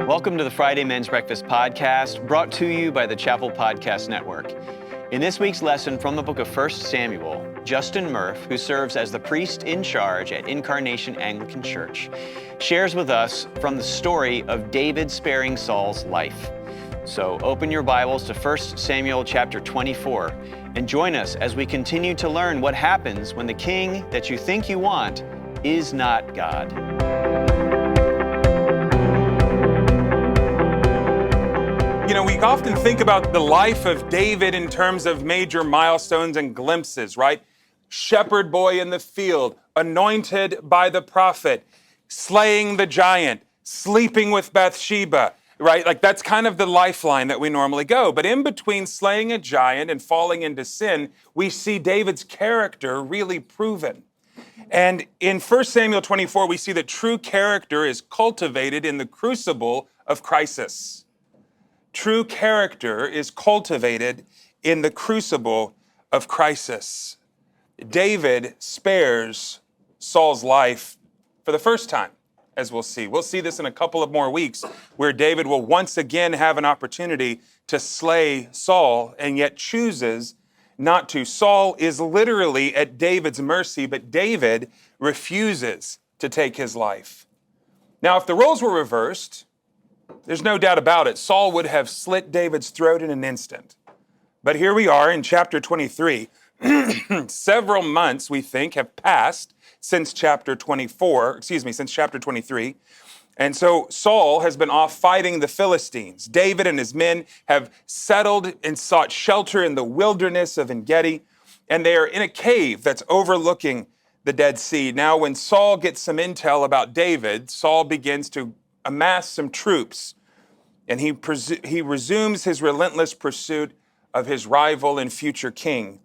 Welcome to the Friday Men's Breakfast Podcast, brought to you by the Chapel Podcast Network. In this week's lesson from the book of 1 Samuel, Justin Murff, who serves as the priest in charge at Incarnation Anglican Church, shares with us from the story of David sparing Saul's life. So open your Bibles to 1 Samuel chapter 24 and join us as we continue to learn what happens when the king that you think you want is not God. You know, we often think about the life of David in terms of major milestones and glimpses, right? Shepherd boy in the field, anointed by the prophet, slaying the giant, sleeping with Bathsheba, right? Like that's kind of the lifeline that we normally go. But in between slaying a giant and falling into sin, we see David's character really proven. And in 1 Samuel 24, we see that true character is cultivated in the crucible of crisis. True character is cultivated in the crucible of crisis. David spares Saul's life for the first time, as we'll see. We'll see this in a couple of more weeks, where David will once again have an opportunity to slay Saul, and yet chooses not to. Saul is literally at David's mercy, but David refuses to take his life. Now, if the roles were reversed, there's no doubt about it, Saul would have slit David's throat in an instant. But here we are in chapter 23. Several months, we think, have passed since chapter 23. And so Saul has been off fighting the Philistines. David and his men have settled and sought shelter in the wilderness of En-gedi, and they are in a cave that's overlooking the Dead Sea. Now, when Saul gets some intel about David, Saul begins to amass some troops, and he resumes his relentless pursuit of his rival and future king.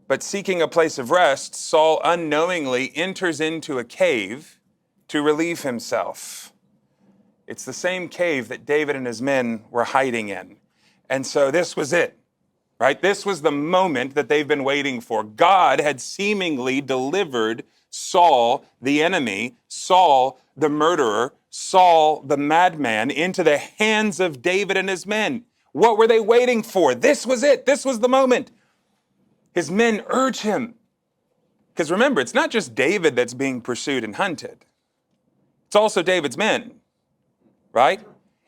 But seeking a place of rest, Saul unknowingly enters into a cave to relieve himself. It's the same cave that David and his men were hiding in. And so this was it, right? This was the moment that they've been waiting for. God had seemingly delivered Saul, the enemy, Saul, the murderer, Saul, the madman, into the hands of David and his men. What were they waiting for? This was it. This was the moment. His men urge him. Because remember, it's not just David that's being pursued and hunted. It's also David's men, right?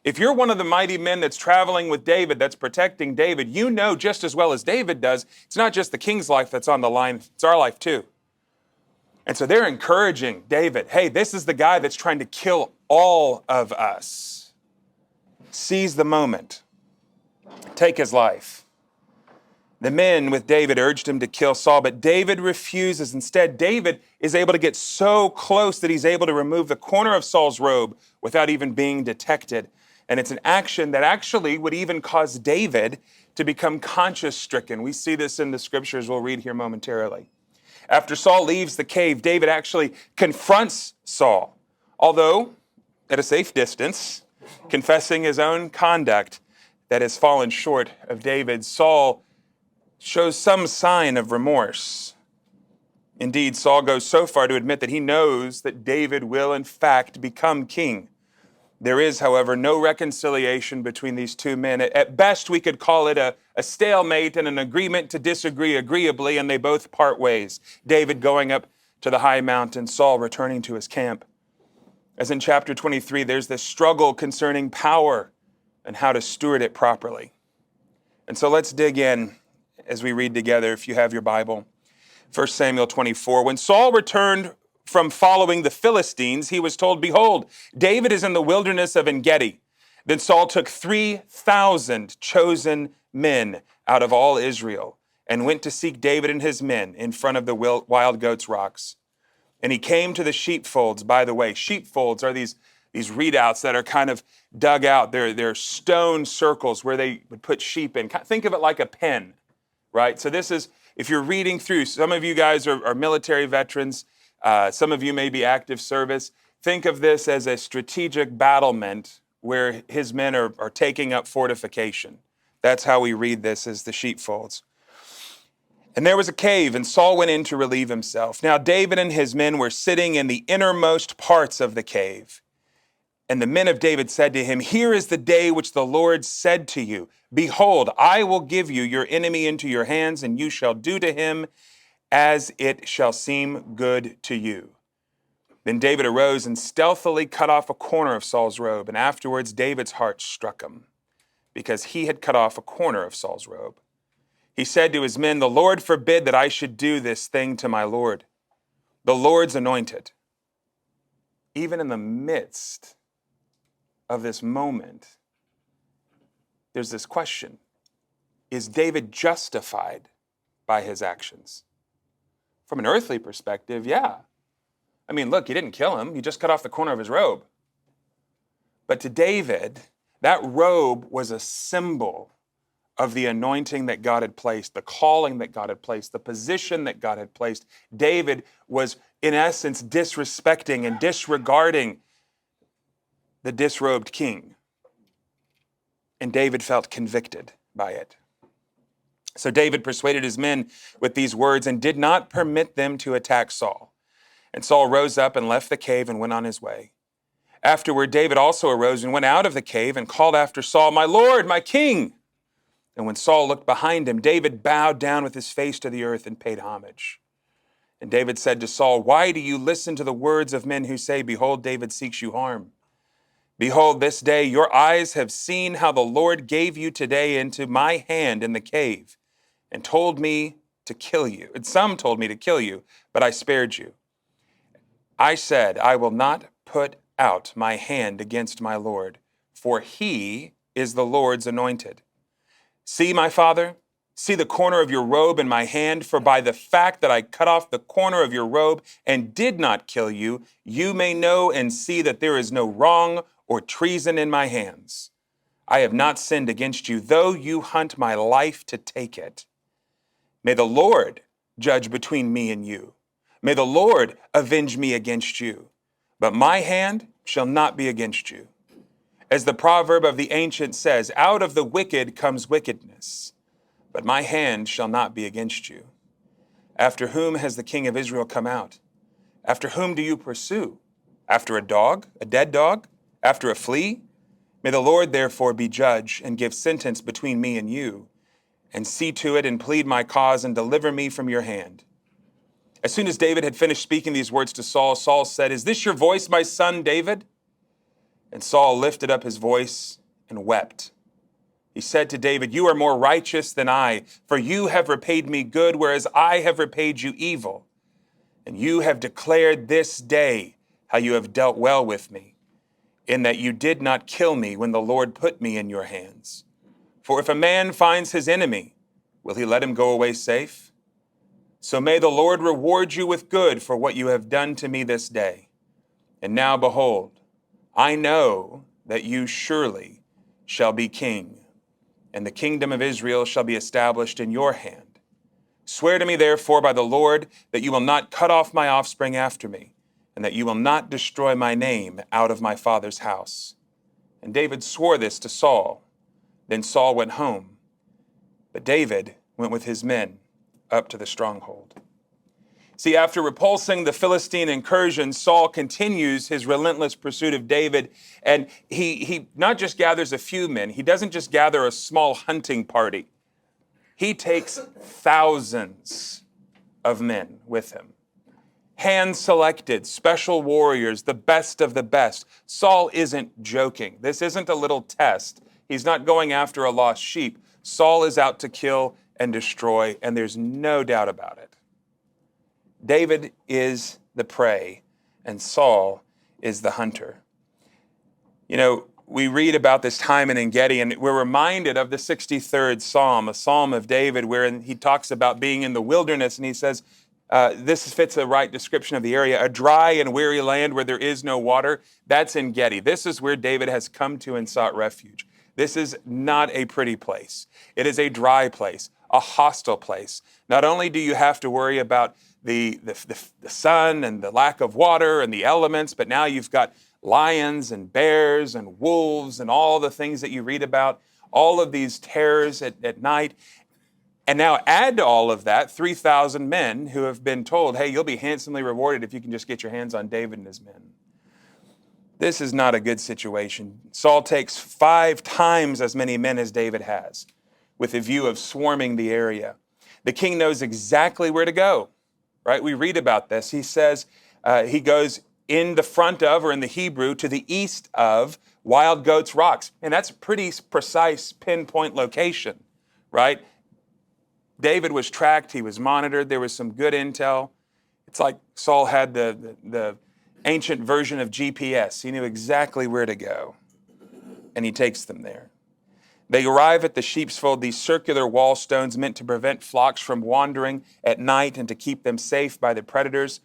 If you're one of the mighty men that's traveling with David, that's protecting David, you know just as well as David does, it's not just the king's life that's on the line, it's our life too. And so they're encouraging David, hey, this is the guy that's trying to kill all of us. Seize the moment. Take his life. The men with David urged him to kill Saul, but David refuses. Instead, David is able to get so close that he's able to remove the corner of Saul's robe without even being detected. And it's an action that actually would even cause David to become conscience-stricken. We see this in the scriptures we'll read here momentarily. After Saul leaves the cave, David actually confronts Saul, although at a safe distance, confessing his own conduct that has fallen short of David. Saul shows some sign of remorse. Indeed, Saul goes so far to admit that he knows that David will in fact become king. There is, however, no reconciliation between these two men. At best, we could call it a stalemate and an agreement to disagree agreeably, and they both part ways. David going up to the high mountain, Saul returning to his camp. As in chapter 23, there's this struggle concerning power and how to steward it properly. And so let's dig in as we read together, if you have your Bible. 1 Samuel 24. When Saul returned from following the Philistines, he was told, behold, David is in the wilderness of En-gedi. Then Saul took 3,000 chosen men out of all Israel and went to seek David and his men in front of the wild goats' rocks. And he came to the sheepfolds. By the way, sheepfolds are these readouts that are kind of dug out. They're stone circles where they would put sheep in. Think of it like a pen, right? So this is, if you're reading through, some of you guys are military veterans. Some of you may be active service. Think of this as a strategic battlement where his men are taking up fortification. That's how we read this as the sheepfolds. And there was a cave, and Saul went in to relieve himself. Now David and his men were sitting in the innermost parts of the cave. And the men of David said to him, here is the day which the Lord said to you, behold, I will give you your enemy into your hands, and you shall do to him as it shall seem good to you. Then David arose and stealthily cut off a corner of Saul's robe, and afterwards David's heart struck him, because he had cut off a corner of Saul's robe. He said to his men, the Lord forbid that I should do this thing to my Lord, the Lord's anointed. Even in the midst of this moment, there's this question. Is David justified by his actions? From an earthly perspective, yeah. I mean, look, he didn't kill him. He just cut off the corner of his robe. But to David, that robe was a symbol of the anointing that God had placed, the calling that God had placed, the position that God had placed. David was, in essence, disrespecting and disregarding the disrobed king. And David felt convicted by it. So David persuaded his men with these words and did not permit them to attack Saul. And Saul rose up and left the cave and went on his way. Afterward, David also arose and went out of the cave and called after Saul, my Lord, my king. And when Saul looked behind him, David bowed down with his face to the earth and paid homage. And David said to Saul, why do you listen to the words of men who say, behold, David seeks you harm? Behold, this day your eyes have seen how the Lord gave you today into my hand in the cave and told me to kill you. And some told me to kill you, but I spared you. I said, I will not put out my hand against my Lord, for he is the Lord's anointed. See, my father, see the corner of your robe in my hand, for by the fact that I cut off the corner of your robe and did not kill you, you may know and see that there is no wrong or treason in my hands. I have not sinned against you, though you hunt my life to take it. May the Lord judge between me and you. May the Lord avenge me against you, but my hand shall not be against you. As the proverb of the ancient says, out of the wicked comes wickedness, but my hand shall not be against you. After whom has the king of Israel come out? After whom do you pursue? After a dog, a dead dog? After a flea? May the Lord therefore be judge and give sentence between me and you, and see to it and plead my cause and deliver me from your hand. As soon as David had finished speaking these words to Saul, Saul said, is this your voice, my son David? And Saul lifted up his voice and wept. He said to David, you are more righteous than I, for you have repaid me good, whereas I have repaid you evil. And you have declared this day how you have dealt well with me, in that you did not kill me when the Lord put me in your hands. For if a man finds his enemy, will he let him go away safe? So may the Lord reward you with good for what you have done to me this day. And now behold, I know that you surely shall be king, and the kingdom of Israel shall be established in your hand. Swear to me therefore by the Lord that you will not cut off my offspring after me, and that you will not destroy my name out of my father's house. And David swore this to Saul. Then Saul went home, but David went with his men up to the stronghold. See, after repulsing the Philistine incursion, Saul continues his relentless pursuit of David, and he not just gathers a few men, he doesn't just gather a small hunting party. He takes thousands of men with him. Hand-selected, special warriors, the best of the best. Saul isn't joking. This isn't a little test. He's not going after a lost sheep. Saul is out to kill and destroy, and there's no doubt about it. David is the prey, and Saul is the hunter. You know, we read about this time in En-Gedi, and we're reminded of the 63rd Psalm, a Psalm of David, where he talks about being in the wilderness, and he says, this fits a right description of the area, a dry and weary land where there is no water. That's En-Gedi. This is where David has come to and sought refuge. This is not a pretty place. It is a dry place, a hostile place. Not only do you have to worry about the sun and the lack of water and the elements, but now you've got lions and bears and wolves and all the things that you read about, all of these terrors at night. And now add to all of that 3,000 men who have been told, hey, you'll be handsomely rewarded if you can just get your hands on David and his men. This is not a good situation. Saul takes 5 times as many men as David has, with a view of swarming the area. The king knows exactly where to go, right? We read about this. He says he goes in the front of, or in the Hebrew, to the east of Wild Goats Rocks. And that's a pretty precise pinpoint location, right? David was tracked. He was monitored. There was some good intel. It's like Saul had the ancient version of GPS. He knew exactly where to go, and he takes them there. They arrive at the sheep's fold, these circular wall stones meant to prevent flocks from wandering at night and to keep them safe by the predators.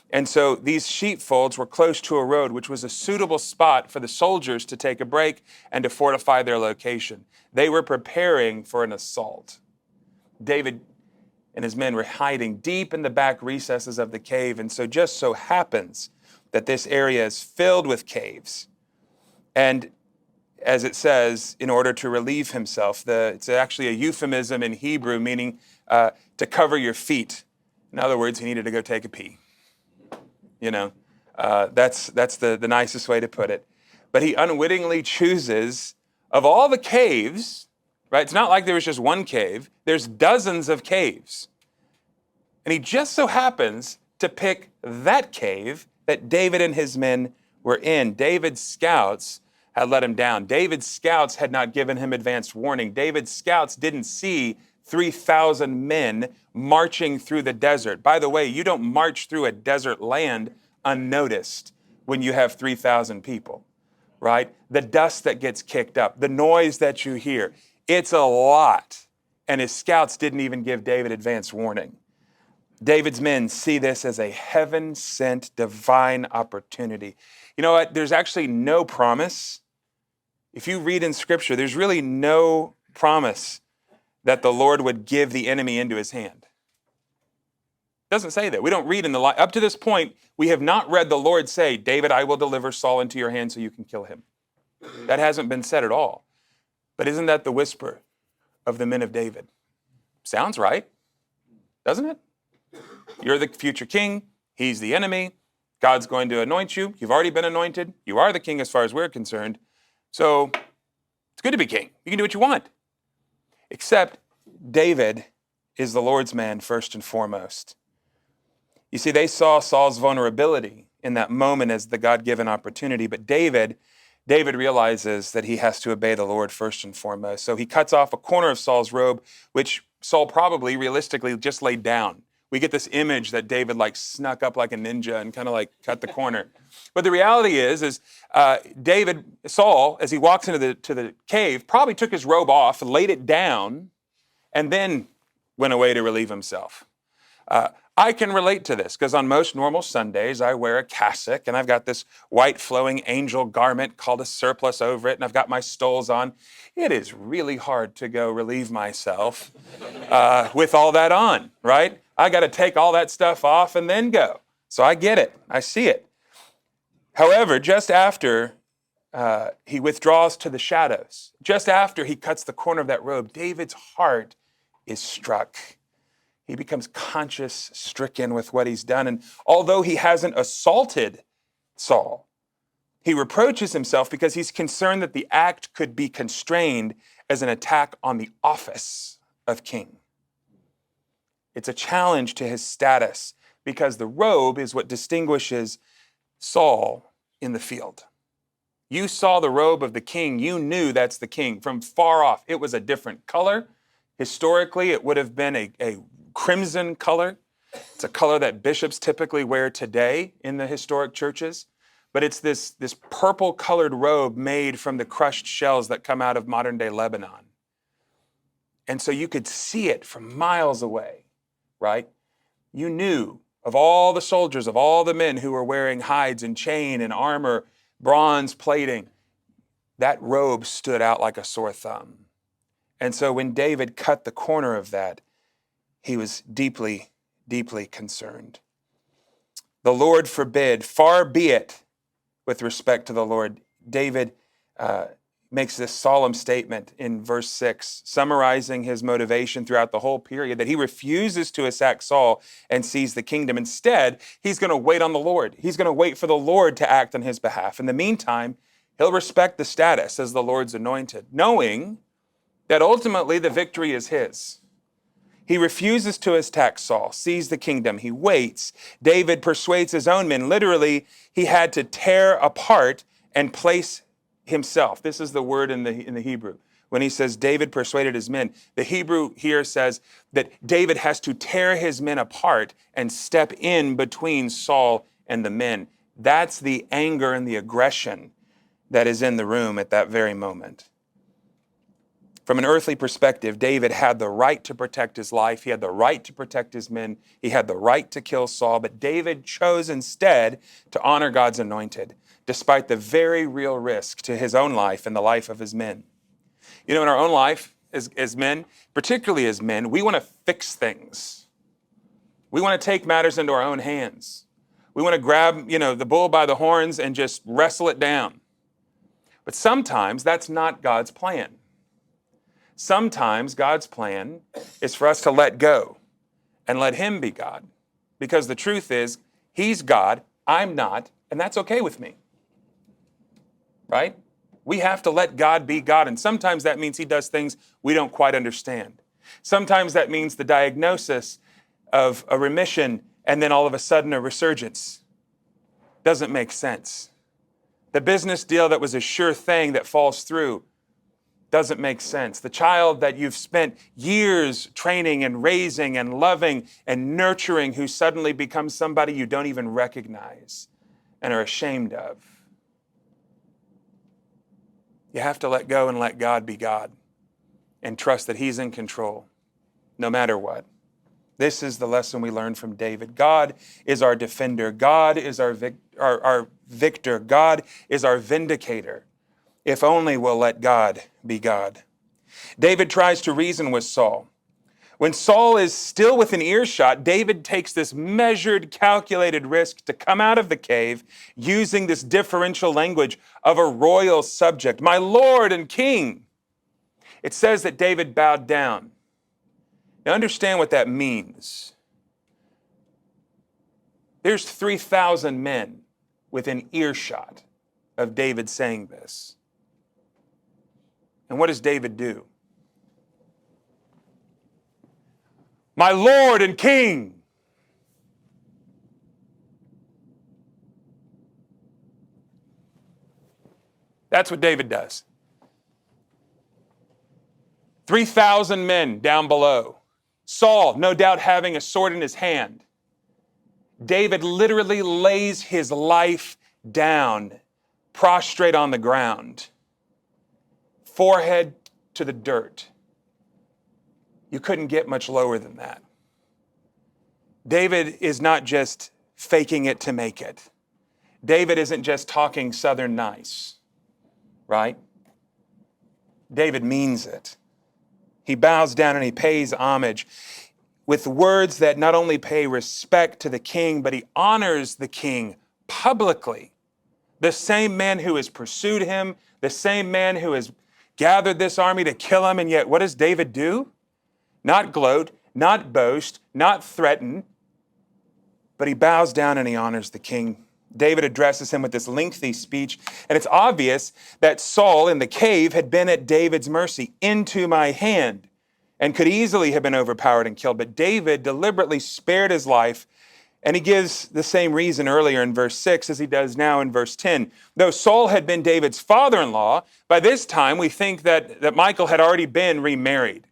And so these sheepfolds were close to a road, which was a suitable spot for the soldiers to take a break and to fortify their location. They were preparing for an assault. David and his men were hiding deep in the back recesses of the cave, and so just so happens that this area is filled with caves. And as it says, in order to relieve himself, it's actually a euphemism in Hebrew meaning to cover your feet. In other words, he needed to go take a pee. That's the nicest way to put it. But he unwittingly chooses, of all the caves, right? It's not like there was just one cave. There's dozens of caves. And he just so happens to pick that cave that David and his men were in. David's scouts had let him down. David's scouts had not given him advanced warning. David's scouts didn't see 3,000 men marching through the desert. By the way, you don't march through a desert land unnoticed when you have 3,000 people, right? The dust that gets kicked up, the noise that you hear, it's a lot. And his scouts didn't even give David advance warning. David's men see this as a heaven-sent divine opportunity. You know what? There's actually no promise. If you read in Scripture, there's really no promise that the Lord would give the enemy into his hand. It doesn't say that. We don't read in the up to this point, we have not read the Lord say, David, I will deliver Saul into your hand so you can kill him. That hasn't been said at all. But isn't that the whisper of the men of David? Sounds right, doesn't it? You're the future king. He's the enemy. God's going to anoint you. You've already been anointed. You are the king as far as we're concerned. So it's good to be king. You can do what you want. Except David is the Lord's man first and foremost. You see, they saw Saul's vulnerability in that moment as the God-given opportunity, but David realizes that he has to obey the Lord first and foremost. So he cuts off a corner of Saul's robe, which Saul probably realistically just laid down. We get this image that David snuck up like a ninja and kind of cut the corner. But the reality is Saul, as he walks into the cave, probably took his robe off, laid it down, and then went away to relieve himself. I can relate to this because on most normal Sundays, I wear a cassock and I've got this white flowing angel garment called a surplice over it, and I've got my stoles on. It is really hard to go relieve myself with all that on, right? I got to take all that stuff off and then go. So I get it. I see it. However, just after he withdraws to the shadows, just after he cuts the corner of that robe, David's heart is struck. He becomes conscience stricken with what he's done. And although he hasn't assaulted Saul, he reproaches himself because he's concerned that the act could be constrained as an attack on the office of king. It's a challenge to his status because the robe is what distinguishes Saul in the field. You saw the robe of the king, you knew that's the king. From far off, it was a different color. Historically, it would have been a crimson color. It's a color that bishops typically wear today in the historic churches. But it's this purple-colored robe made from the crushed shells that come out of modern-day Lebanon. And so you could see it from miles away, right? You knew of all the soldiers, of all the men who were wearing hides and chain and armor, bronze plating, that robe stood out like a sore thumb. And so when David cut the corner of that, he was deeply, deeply concerned. The Lord forbid, far be it with respect to the Lord. David makes this solemn statement in verse 6, summarizing his motivation throughout the whole period, that he refuses to attack Saul and seize the kingdom. Instead, he's going to wait on the Lord. He's going to wait for the Lord to act on his behalf. In the meantime, he'll respect the status as the Lord's anointed, knowing that ultimately the victory is his. He refuses to attack Saul, seize the kingdom. He waits. David persuades his own men. Literally, he had to tear apart and place himself. This is the word in the Hebrew. When he says David persuaded his men, the Hebrew here says that David has to tear his men apart and step in between Saul and the men. That's the anger and the aggression that is in the room at that very moment. From an earthly perspective, David had the right to protect his life. He had the right to protect his men. He had the right to kill Saul, but David chose instead to honor God's anointed, despite the very real risk to his own life and the life of his men. You know, in our own life as men, particularly as men, we want to fix things. We want to take matters into our own hands. We want to grab, the bull by the horns and just wrestle it down. But sometimes that's not God's plan. Sometimes God's plan is for us to let go and let him be God. Because the truth is, he's God, I'm not, and that's okay with me. Right? We have to let God be God, and sometimes that means he does things we don't quite understand. Sometimes that means the diagnosis of a remission and then all of a sudden a resurgence. Doesn't make sense. The business deal that was a sure thing that falls through doesn't make sense. The child that you've spent years training and raising and loving and nurturing who suddenly becomes somebody you don't even recognize and are ashamed of. You have to let go and let God be God and trust that he's in control no matter what. This is the lesson we learned from David. God is our defender. God is our victor. God is our vindicator. If only we'll let God be God. David tries to reason with Saul. When Saul is still within earshot, David takes this measured, calculated risk to come out of the cave using this differential language of a royal subject, my Lord and King. It says that David bowed down. Now understand what that means. There's 3,000 men within earshot of David saying this. And what does David do? My Lord and King. That's what David does. 3,000 men down below. Saul, no doubt having a sword in his hand. David literally lays his life down, prostrate on the ground, forehead to the dirt. You couldn't get much lower than that. David is not just faking it to make it. David isn't just talking Southern nice, right? David means it. He bows down and he pays homage with words that not only pay respect to the king, but he honors the king publicly. The same man who has pursued him, the same man who has gathered this army to kill him, and yet what does David do? Not gloat, not boast, not threaten, but he bows down and he honors the king. David addresses him with this lengthy speech, and it's obvious that Saul in the cave had been at David's mercy, into my hand, and could easily have been overpowered and killed. But David deliberately spared his life, and he gives the same reason earlier in verse 6 as he does now in verse 10. Though Saul had been David's father-in-law, by this time we think that Michal had already been remarried.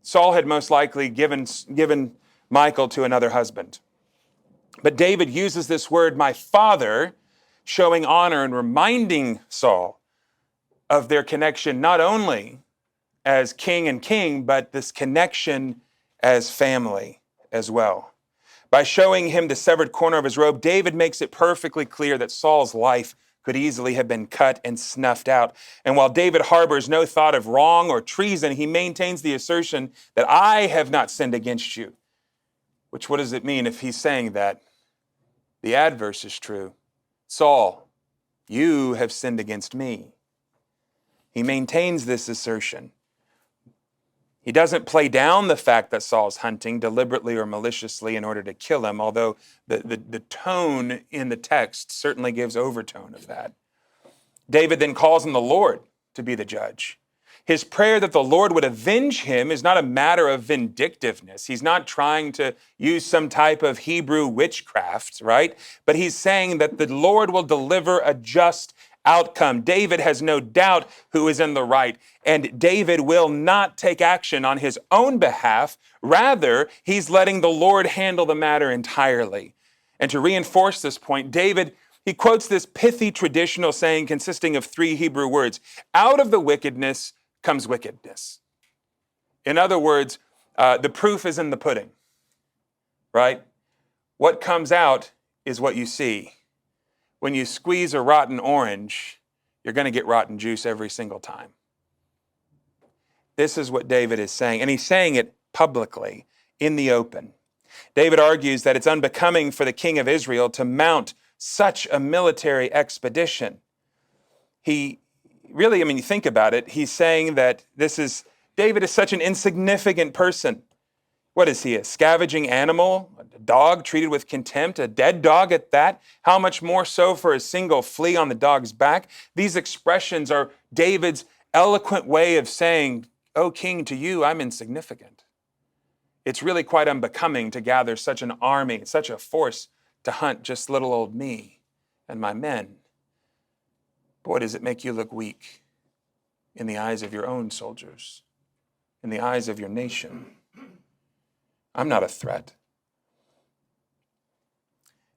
Saul had most likely given Michal to another husband. But David uses this word, my father, showing honor and reminding Saul of their connection not only as king and king, but this connection as family as well. By showing him the severed corner of his robe, David makes it perfectly clear that Saul's life could easily have been cut and snuffed out. And while David harbors no thought of wrong or treason, he maintains the assertion that I have not sinned against you. Which, what does it mean if he's saying that? The adverse is true. Saul, you have sinned against me. He maintains this assertion. He doesn't play down the fact that Saul's hunting deliberately or maliciously in order to kill him, although the tone in the text certainly gives overtone of that. David then calls on the Lord to be the judge. His prayer that the Lord would avenge him is not a matter of vindictiveness. He's not trying to use some type of Hebrew witchcraft, right? But he's saying that the Lord will deliver a just outcome. David has no doubt who is in the right, and David will not take action on his own behalf. Rather, he's letting the Lord handle the matter entirely. And to reinforce this point, David, he quotes this pithy traditional saying consisting of 3 Hebrew words: out of the wickedness comes wickedness. In other words, the proof is in the pudding, right? What comes out is what you see. When you squeeze a rotten orange, you're going to get rotten juice every single time. This is what David is saying, and he's saying it publicly, in the open. David argues that it's unbecoming for the king of Israel to mount such a military expedition. He really, you think about it, he's saying that David is such an insignificant person. What is he, a scavenging animal? A dog treated with contempt? A dead dog at that? How much more so for a single flea on the dog's back? These expressions are David's eloquent way of saying, "O king, to you I'm insignificant." It's really quite unbecoming to gather such an army, such a force to hunt just little old me and my men. Boy, does it make you look weak in the eyes of your own soldiers, in the eyes of your nation. I'm not a threat.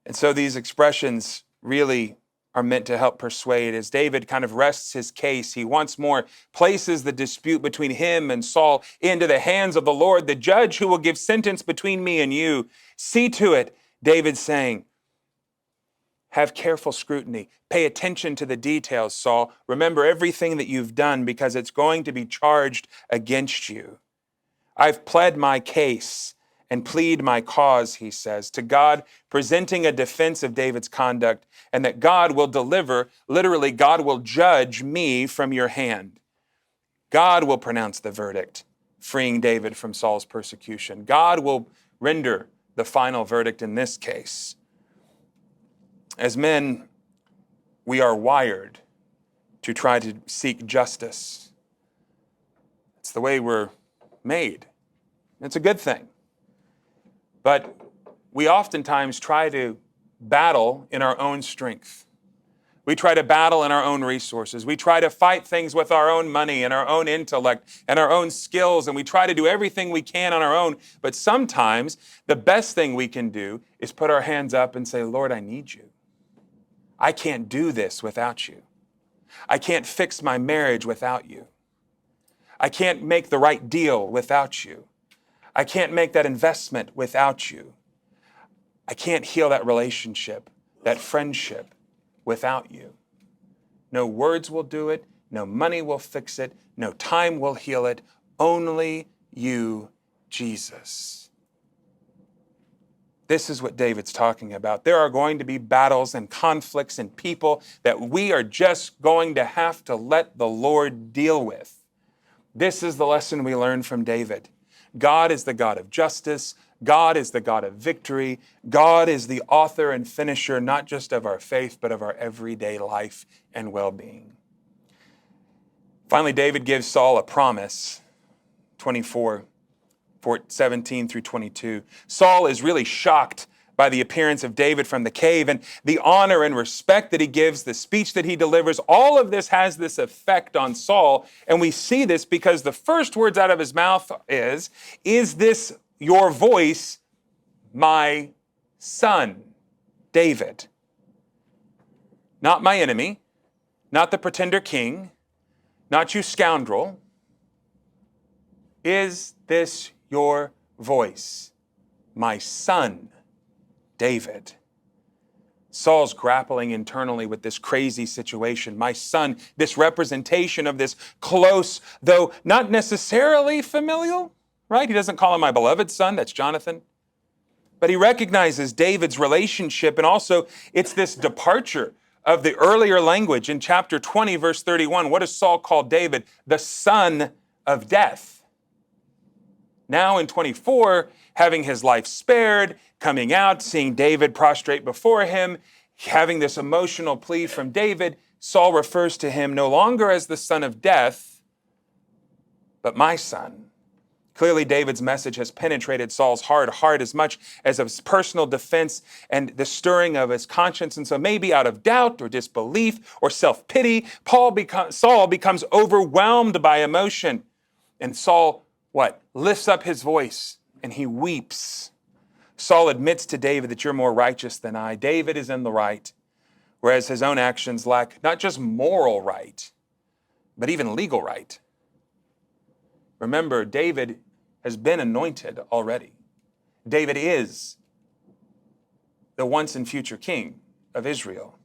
And so these expressions really are meant to help persuade. As David kind of rests his case, he once more places the dispute between him and Saul into the hands of the Lord, the judge who will give sentence between me and you. See to it, David's saying. Have careful scrutiny. Pay attention to the details, Saul. Remember everything that you've done because it's going to be charged against you. I've pled my case and plead my cause, he says, to God, presenting a defense of David's conduct, and that God will deliver, literally, God will judge me from your hand. God will pronounce the verdict, freeing David from Saul's persecution. God will render the final verdict in this case. As men, we are wired to try to seek justice. It's the way we're made. It's a good thing. But we oftentimes try to battle in our own strength. We try to battle in our own resources. We try to fight things with our own money and our own intellect and our own skills, and we try to do everything we can on our own. But sometimes the best thing we can do is put our hands up and say, Lord, I need you. I can't do this without you. I can't fix my marriage without you. I can't make the right deal without you. I can't make that investment without you. I can't heal that relationship, that friendship without you. No words will do it. No money will fix it. No time will heal it. Only you, Jesus. This is what David's talking about. There are going to be battles and conflicts and people that we are just going to have to let the Lord deal with. This is the lesson we learn from David. God is the God of justice. God is the God of victory. God is the author and finisher, not just of our faith, but of our everyday life and well-being. Finally, David gives Saul a promise, 17 through 22. Saul is really shocked by the appearance of David from the cave and the honor and respect that he gives, the speech that he delivers. All of this has this effect on Saul, and we see this because the first words out of his mouth is this your voice, my son, David? Not my enemy, not the pretender king, not you scoundrel. Is this your voice, my son, David? Saul's grappling internally with this crazy situation. My son, this representation of this close, though not necessarily familial, right? He doesn't call him my beloved son, that's Jonathan. But he recognizes David's relationship, and also it's this departure of the earlier language in chapter 20, verse 31. What does Saul call David? The son of death. Now in 24, having his life spared, coming out, seeing David prostrate before him, having this emotional plea from David, Saul refers to him no longer as the son of death, but my son. Clearly, David's message has penetrated Saul's heart as much as of his personal defense and the stirring of his conscience. And so maybe out of doubt or disbelief or self-pity, Saul becomes overwhelmed by emotion. And Saul, lifts up his voice and he weeps. Saul admits to David that you're more righteous than I. David is in the right, whereas his own actions lack not just moral right, but even legal right. Remember, David has been anointed already. David is the once and future king of Israel.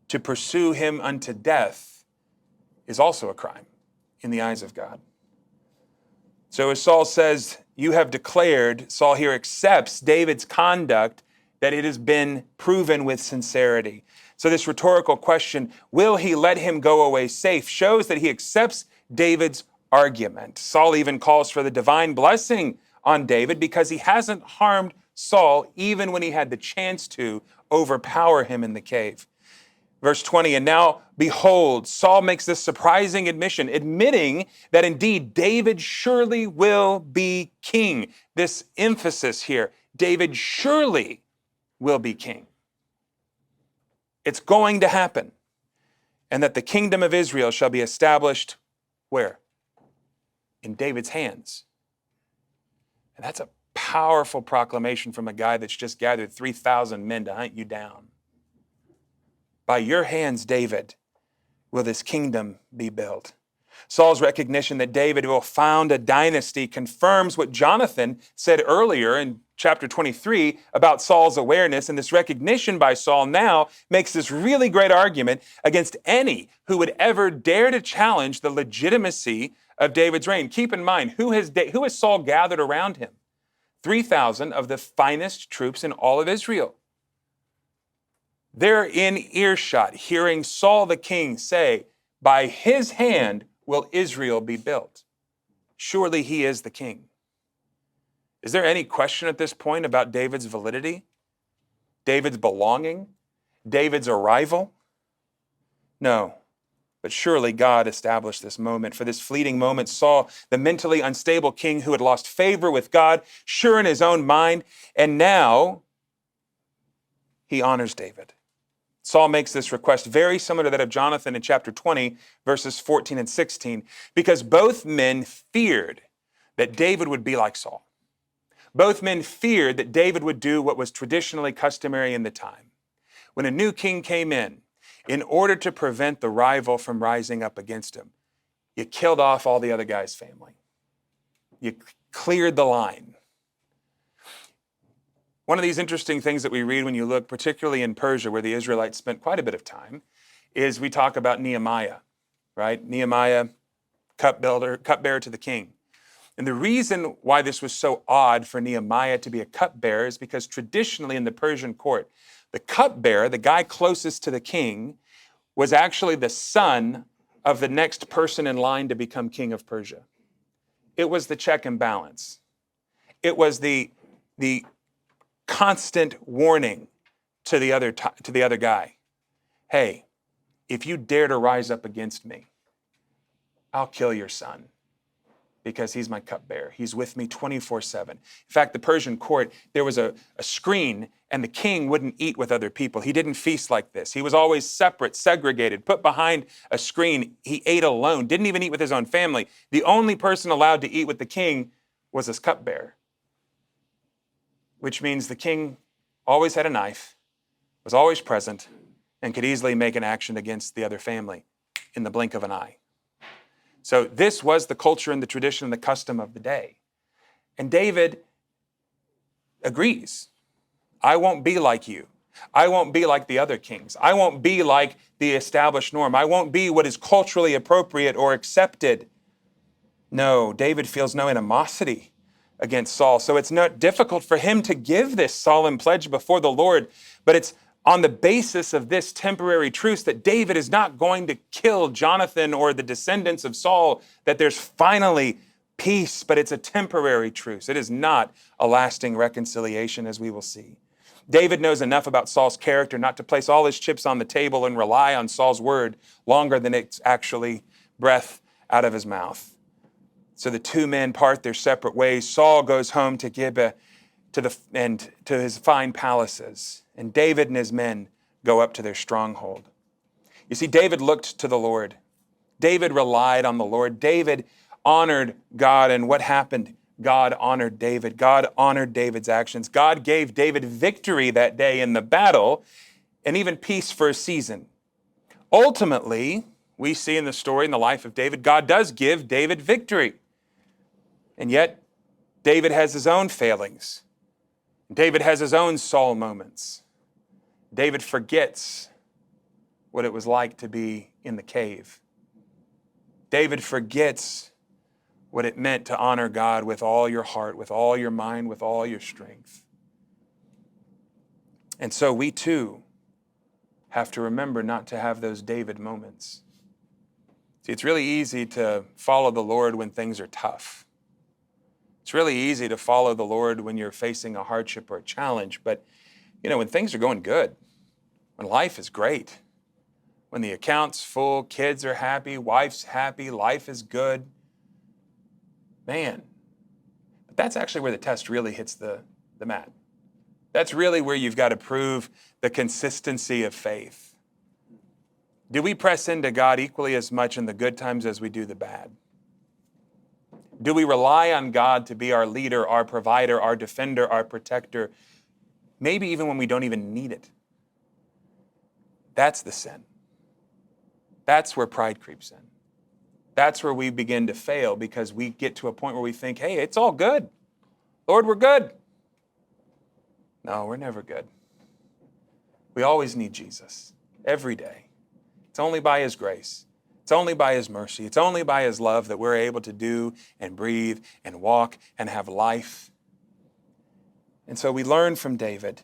To pursue him unto death is also a crime in the eyes of God. So as Saul says, you have declared, Saul here accepts David's conduct, that it has been proven with sincerity. So this rhetorical question, will he let him go away safe, shows that he accepts David's argument. Saul even calls for the divine blessing on David because he hasn't harmed Saul even when he had the chance to overpower him in the cave. Verse 20, and now behold, Saul makes this surprising admission, admitting that indeed David surely will be king. This emphasis here, David surely will be king. It's going to happen. And that the kingdom of Israel shall be established where? In David's hands. And that's a powerful proclamation from a guy that's just gathered 3,000 men to hunt you down. By your hands, David, will this kingdom be built. Saul's recognition that David will found a dynasty confirms what Jonathan said earlier in chapter 23 about Saul's awareness, and this recognition by Saul now makes this really great argument against any who would ever dare to challenge the legitimacy of David's reign. Keep in mind, who has Saul gathered around him? 3,000 of the finest troops in all of Israel. They're in earshot, hearing Saul the king say, by his hand will Israel be built. Surely he is the king. Is there any question at this point about David's validity? David's belonging? David's arrival? No. But surely God established this moment. For this fleeting moment, Saul, the mentally unstable king who had lost favor with God, sure in his own mind, and now he honors David. Saul makes this request very similar to that of Jonathan in chapter 20, verses 14 and 16, because both men feared that David would be like Saul. Both men feared that David would do what was traditionally customary in the time. When a new king came in order to prevent the rival from rising up against him, you killed off all the other guy's family. You cleared the line. One of these interesting things that we read when you look, particularly in Persia, where the Israelites spent quite a bit of time, is we talk about Nehemiah, right? Nehemiah, cupbearer to the king. And the reason why this was so odd for Nehemiah to be a cupbearer is because traditionally in the Persian court, the cupbearer, the guy closest to the king, was actually the son of the next person in line to become king of Persia. It was the check and balance. It was the constant warning to the other guy. Hey, if you dare to rise up against me, I'll kill your son because he's my cupbearer. He's with me 24/7. In fact, the Persian court, there was a screen and the king wouldn't eat with other people. He didn't feast like this. He was always separate, segregated, put behind a screen. He ate alone, didn't even eat with his own family. The only person allowed to eat with the king was his cupbearer, which means the king always had a knife, was always present, and could easily make an action against the other family in the blink of an eye. So this was the culture and the tradition and the custom of the day. And David agrees. I won't be like you. I won't be like the other kings. I won't be like the established norm. I won't be what is culturally appropriate or accepted. No, David feels no animosity against Saul. So it's not difficult for him to give this solemn pledge before the Lord, but it's on the basis of this temporary truce that David is not going to kill Jonathan or the descendants of Saul, that there's finally peace, but it's a temporary truce. It is not a lasting reconciliation, as we will see. David knows enough about Saul's character not to place all his chips on the table and rely on Saul's word longer than it's actually breath out of his mouth. So the two men part their separate ways. Saul goes home to Gibeah and to his fine palaces, and David and his men go up to their stronghold. You see, David looked to the Lord. David relied on the Lord. David honored God, and what happened? God honored David. God honored David's actions. God gave David victory that day in the battle, and even peace for a season. Ultimately, we see in the story, in the life of David, God does give David victory. And yet, David has his own failings. David has his own Saul moments. David forgets what it was like to be in the cave. David forgets what it meant to honor God with all your heart, with all your mind, with all your strength. And so we too have to remember not to have those David moments. See, it's really easy to follow the Lord when things are tough. It's really easy to follow the Lord when you're facing a hardship or a challenge, but when things are going good, when life is great, when the account's full, kids are happy, wife's happy, life is good, man, but that's actually where the test really hits the mat. That's really where you've got to prove the consistency of faith. Do we press into God equally as much in the good times as we do the bad? Do we rely on God to be our leader, our provider, our defender, our protector, maybe even when we don't even need it? That's the sin. That's where pride creeps in. That's where we begin to fail, because we get to a point where we think, hey, it's all good. Lord, we're good. No, we're never good. We always need Jesus, every day. It's only by His grace. It's only by His mercy. It's only by His love that we're able to do and breathe and walk and have life. And so we learn from David.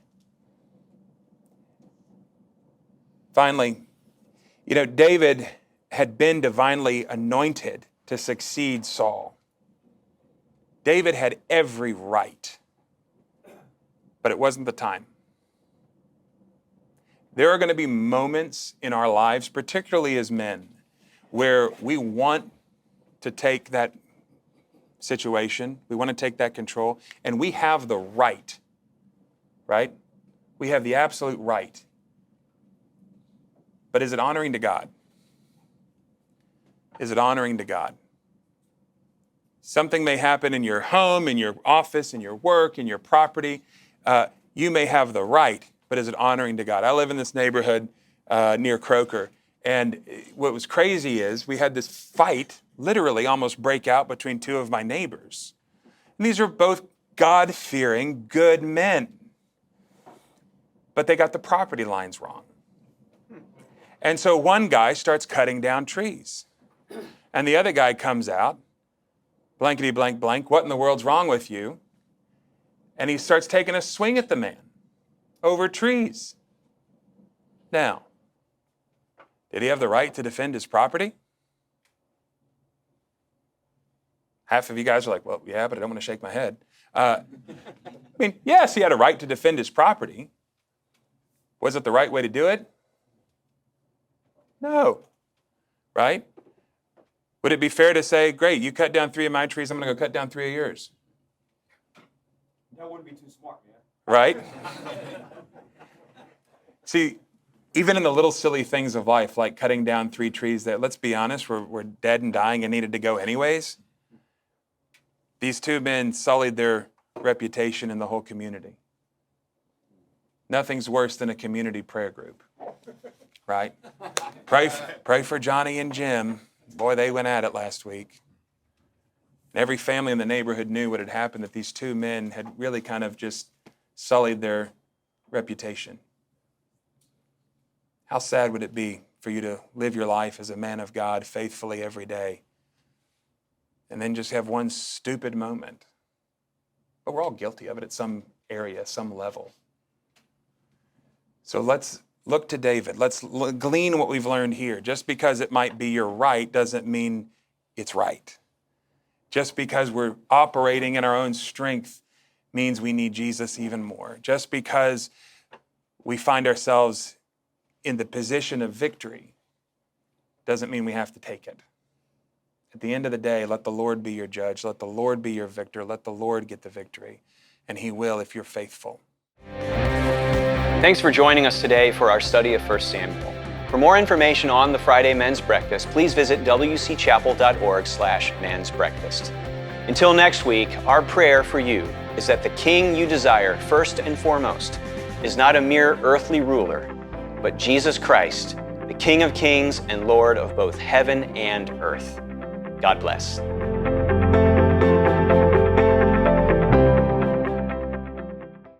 Finally, David had been divinely anointed to succeed Saul. David had every right, but it wasn't the time. There are going to be moments in our lives, particularly as men, where we want to take that situation, we want to take that control, and we have the right? We have the absolute right. But is it honoring to God? Is it honoring to God? Something may happen in your home, in your office, in your work, in your property. You may have the right, but is it honoring to God? I live in this neighborhood near Croker. And what was crazy is we had this fight, literally almost break out between two of my neighbors. And these are both God-fearing, good men. But they got the property lines wrong. And so one guy starts cutting down trees. And the other guy comes out, blankety blank blank, what in the world's wrong with you? And he starts taking a swing at the man over trees. Now, did he have the right to defend his property? Half of you guys are like, well, yeah, but I don't want to shake my head. Yes, he had a right to defend his property. Was it the right way to do it? No. Right? Would it be fair to say, great, you cut down 3 of my trees, I'm going to go cut down 3 of yours? That wouldn't be too smart, man. Right? See, even in the little silly things of life, like cutting down 3 trees that, let's be honest, were dead and dying and needed to go anyways, these two men sullied their reputation in the whole community. Nothing's worse than a community prayer group, right? Pray for Johnny and Jim. Boy, they went at it last week. And every family in the neighborhood knew what had happened, that these two men had really kind of just sullied their reputation. How sad would it be for you to live your life as a man of God faithfully every day and then just have one stupid moment? But we're all guilty of it at some area, some level. So let's look to David. Let's glean what we've learned here. Just because it might be your right doesn't mean it's right. Just because we're operating in our own strength means we need Jesus even more. Just because we find ourselves in the position of victory doesn't mean we have to take it. At the end of the day, let the Lord be your judge. Let the Lord be your victor. Let the Lord get the victory. And he will if you're faithful. Thanks for joining us today for our study of 1 Samuel. For more information on the Friday Men's Breakfast, please visit wcchapel.org/men's breakfast. Until next week, our prayer for you is that the King you desire first and foremost is not a mere earthly ruler, but Jesus Christ, the King of Kings and Lord of both heaven and earth. God bless.